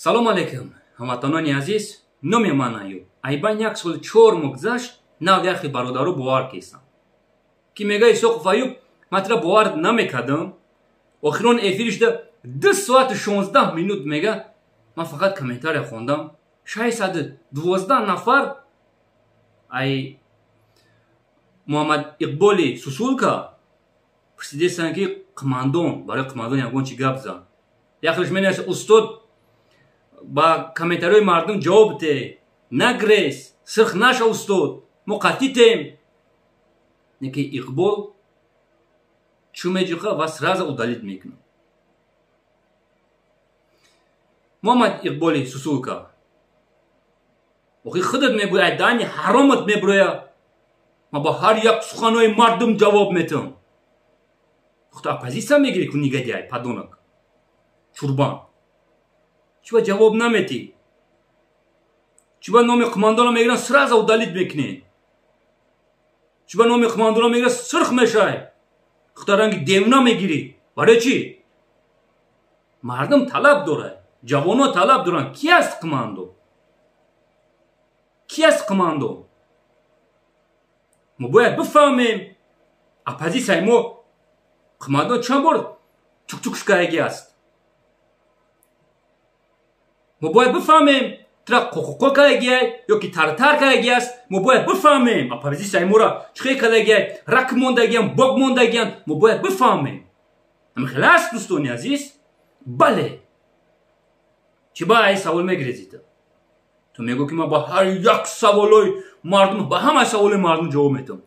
салом алейкум, ҳамватонони азиз, номи ман аюб. Айбан 1 соли 4 моҳ гузашт, нав яхи бародару бовар кистам. Ки мега Исоқов Аюб, ман тира бовар намекардам. Охирон эфириш да 2 соати 16 минут мега, ман фақат комментария хондам. 612 нафар ай Муҳаммад Иқболи Сусулка пурсидестанд ки қимандон, барои қимандон ягон чи гап зад. Яхлиш менест устод ба комментарияи мардум ҷавоб де. Нагрес, сирх наша устод, мо қатитем. Неки Иқбол чӯ меҷуқа ва сразу удалит мекунам. Муҳаммад Иқболи Сусулка, охи худат мегӯяй, дани ҳаромат меброя. Ма ба ҳар як суханои мардум ҷавоб метам. Худо оппозиция мегирӣ ку негодяй, падонак, чурбан. Чиба ҷавоб наметӣ? Чиба номи қимандона мегиранд, сразу удалит мекунед? Чиба номи қимандона мегиранд, сирх мешай? Худо ранги девна мегирӣ? Барои чӣ? Мардум талаб дорад, ҷавоно талаб доранд. Ки аст қимандон? Ки аст қимандон? Мо бояд бифаҳмем. Оппозисияи мо қимандон чанд бор чукчукшкаягӣ аст? Мо бояд бифаҳмем тира қоқоқоқаягӣ ёки тартаркаягӣ аст. Мо бояд бифаҳмем оппозисияи моро чӣ кардагӣ, рак мондагиян, бог мондагиян. Мо бояд бифаҳмем. Ҳамин хеле аст, дӯстони азиз? Бале. Чӣ ба ай савол мегирезида? Ту мегӯ ки ман ба ҳар як саволои мардум, ба ҳамаи саволои мардум ҷавоб метам.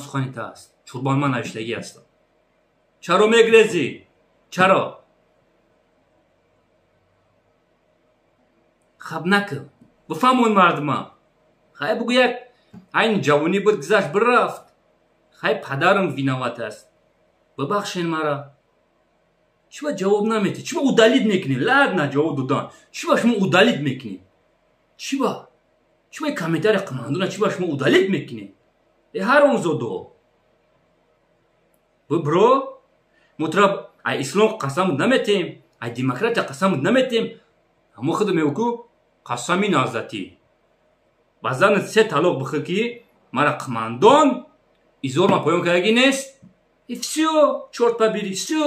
Сухани та аст. Чурбан ман навиштагӣ ҳастам. Чаро мегирезӣ? Чаро? хаб накун. Бифаҳмон мардума. Хай бугӯ як айни ҷавонӣ буд, гузашт бирафт. Хай падарам виноват аст. Бибахшен мара. Чиба ҷавоб наметӣ? Чиба удалит мекунӣ? Ладна ҷавоб додан. Чиба шумо удалит мекунӣ? Чиба? Чиба комментария қимандона чиба шумо удалит мекунӣ? ҳаромзодо. Бибро, мо тира ай ислом қасам наметем, ай демократия қасам наметем. Ҳамо худ мегӯ ку қасами назатӣ. Ба занат 3 талоқ бихӯ ки мара қимандон изор ма поён кардагӣ нест. И всё, чорт побери, всё.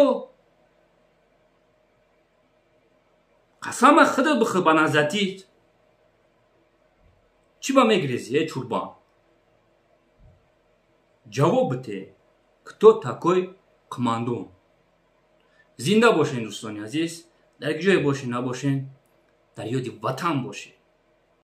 қасама худат бихӯ ба назатӣ. Чӣ ба мегирезӣ, чурбан? ҷавоб бите. Кто такой қимандон? Зинда бошен, дӯстони азиз. Дар ки ҷое бошен набошен, дар ёди ватан бошед.